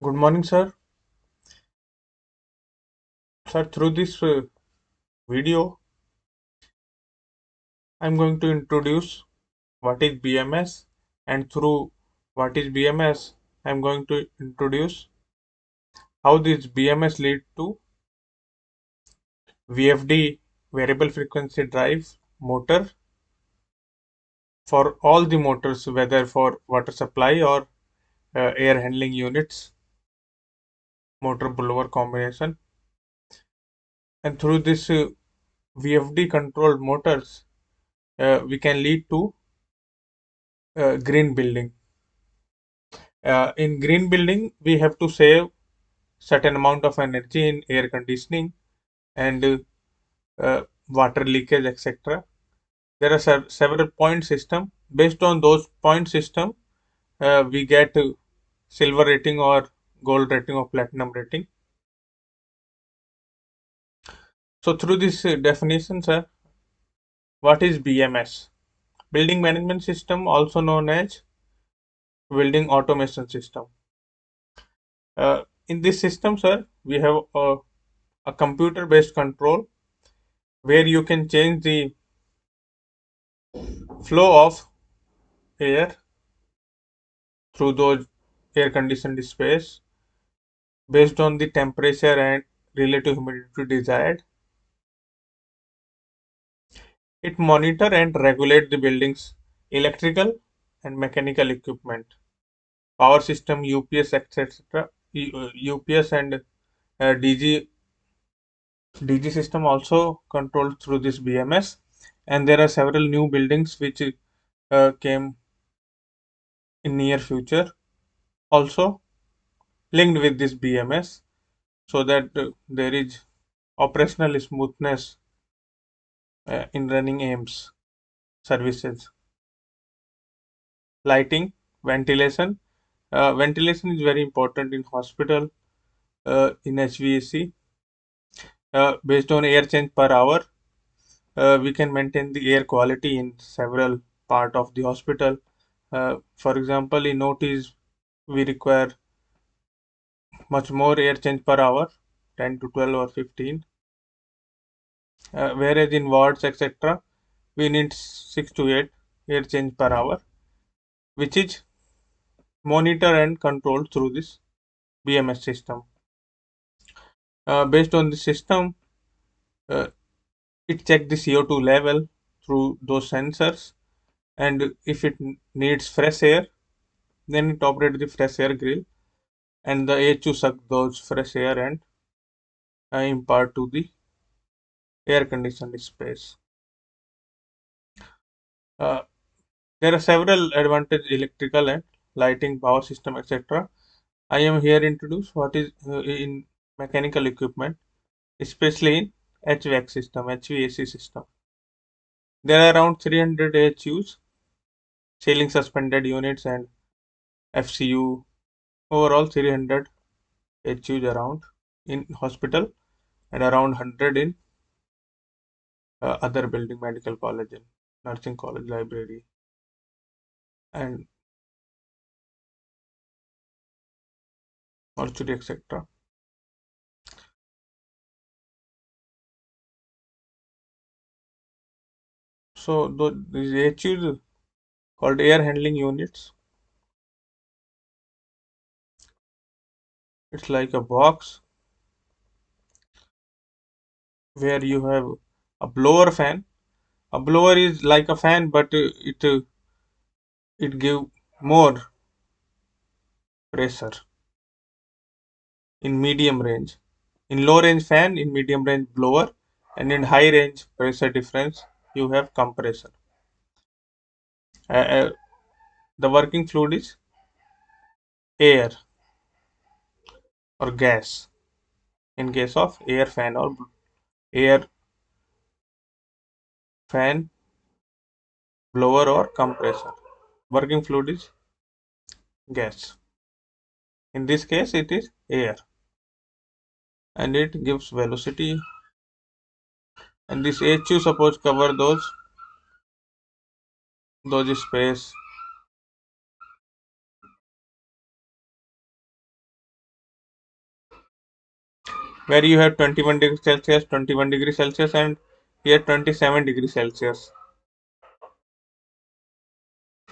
Good morning, sir. Sir, through this video, I'm going to introduce what is BMS, and through what is BMS, I'm going to introduce how this BMS lead to VFD, variable frequency drive motor, for all the motors, whether for water supply or air handling units, motor blower combination. And through this VFD controlled motors, we can lead to green building. In green building, we have to save certain amount of energy in air conditioning and water leakage, etc. There are several point system. Based on those point system, we get silver rating or gold rating or platinum rating. So through this definition, sir, what is BMS? Building management system, also known as building automation system. In this system, sir, we have a computer-based control where you can change the flow of air through those air conditioned space based on the temperature and relative humidity desired. It monitor and regulate the building's electrical and mechanical equipment, power system, UPS, etc. UPS and DG system also controlled through this BMS. And there are several new buildings which came in near future also linked with this BMS, so that there is operational smoothness in running AIMS services. Lighting, ventilation. Ventilation is very important in hospital, in HVAC. Based on air change per hour, we can maintain the air quality in several part of the hospital. For example, in OTs, we require much more air change per hour, 10 to 12 or 15. Whereas in wards, etc., we need 6 to 8 air change per hour, which is monitored and controlled through this BMS system. Based on the system, uh, it checks the CO2 level through those sensors, and if it needs fresh air, then it operates the fresh air grill, and the AHU suck those fresh air and impart to the air conditioned space. Uh, there are several advantages: electrical and lighting, power system, etc. I am here introduce what is in mechanical equipment, especially in HVAC system, HVAC system. There are around 300 HUs, ceiling suspended units, and FCU. Overall, 300 HUs around in hospital and around 100 in other building, medical college, and nursing college, library, and mortuary, etc. So these HUs called air handling units. It's like a box where you have a blower fan. A blower is like a fan, but it give more pressure in medium range. In low range fan, in medium range blower, and in high range pressure difference, you have compressor. Uh, uh, the working fluid is air or gas. In case of air fan or air fan, blower or compressor, working fluid is gas. In this case, it is air, and it gives velocity. And this HU suppose cover those space where you have 21 degrees Celsius, 21 degrees Celsius, and here 27 degrees Celsius.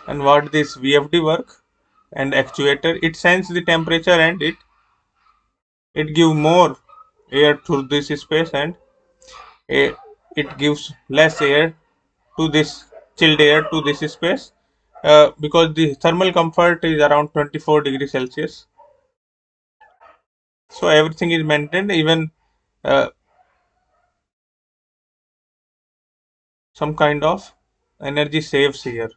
And what this VFD work and actuator, it senses the temperature and it give more air through this space, and it, it gives less air to this chilled air to this space, because the thermal comfort is around 24 degrees Celsius. So everything is maintained, even uh, some kind of energy saves here,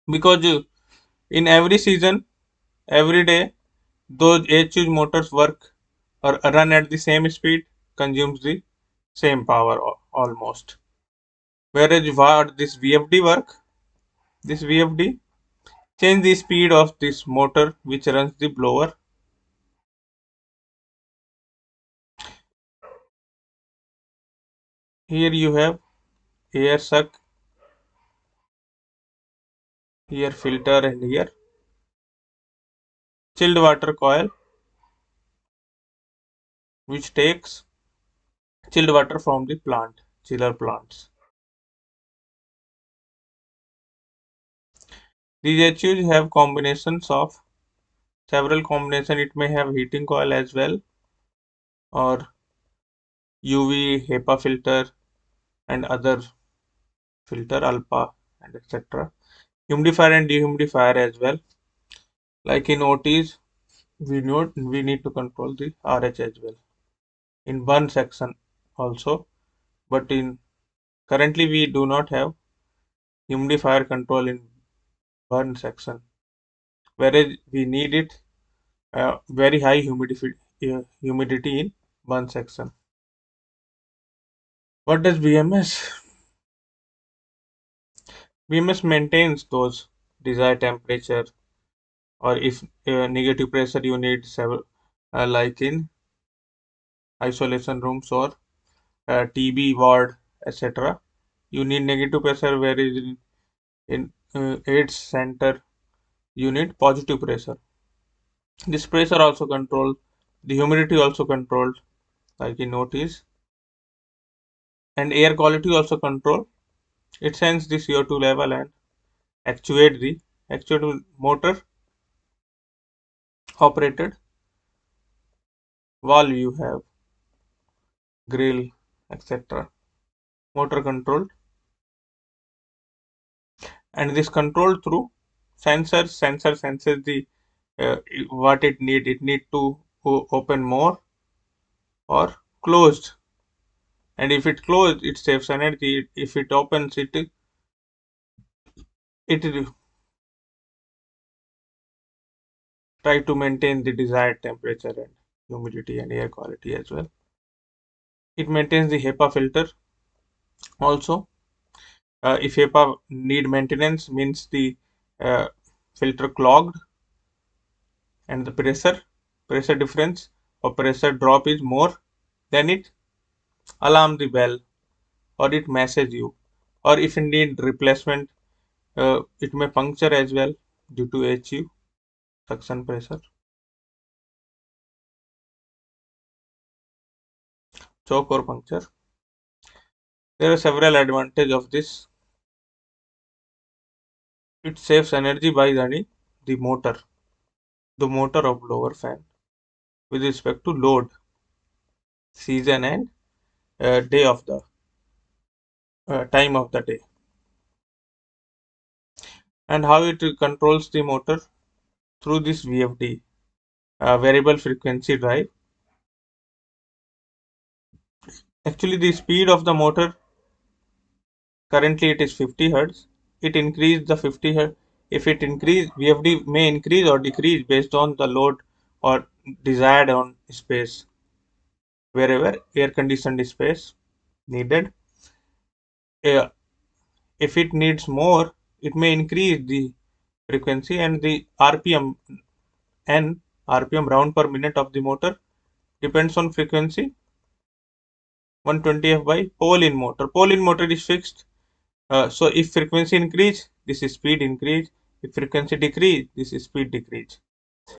because in every season, every day, those HU's motors work or run at the same speed, consumes the same power almost. Whereas what this VFD work, this VFD change the speed of this motor which runs the blower. Here you have air suck, here filter, and here chilled water coil which takes chilled water from the plant, chiller plants. These HUs have combinations of several combination. It may have heating coil as well, or UV, HEPA filter, and other filter, alpha, and etc. Humidifier and dehumidifier as well. Like in OTs, we need to control the RH as well. In burn section also, but in currently we do not have humidifier control in burn section, whereas we need it very high humidity in burn section. What does BMS? BMS maintains those desired temperature, or if negative pressure you need several, like in isolation rooms or TB ward, etc. You need negative pressure, whereas in AIDS center you need positive pressure. This pressure also controlled, the humidity also controlled, like you notice, and air quality also controlled. It sends the CO2 level and actuate the motor operated valve you have, grill, etc. Motor controlled, and this controlled through sensors. Sensor senses the uh, what it need. It need to open more or closed, and if it closed, it saves energy. If it opens, it try to maintain the desired temperature and humidity and air quality as well. It maintains the HEPA filter also. If HEPA need maintenance, means the uh, filter clogged and the pressure difference or pressure drop is more, then it alarm the bell, or it message you, or if you need replacement, it may puncture as well due to HU suction pressure. Choke or puncture. There are several advantages of this. It saves energy by running the motor of blower fan with respect to load, season, and day of the time of the day. And how it controls the motor through this VFD, variable frequency drive. Actually, the speed of the motor, currently it is 50 hertz. It increased the 50 hertz. If it increase, VFD may increase or decrease based on the load or desired on space, wherever air conditioned space needed. Uh, if it needs more, it may increase the frequency, and the RPM round per minute of the motor depends on frequency 120F by pole in motor. Pole in motor is fixed. So if frequency increase, this is speed increase. If frequency decrease, this is speed decrease.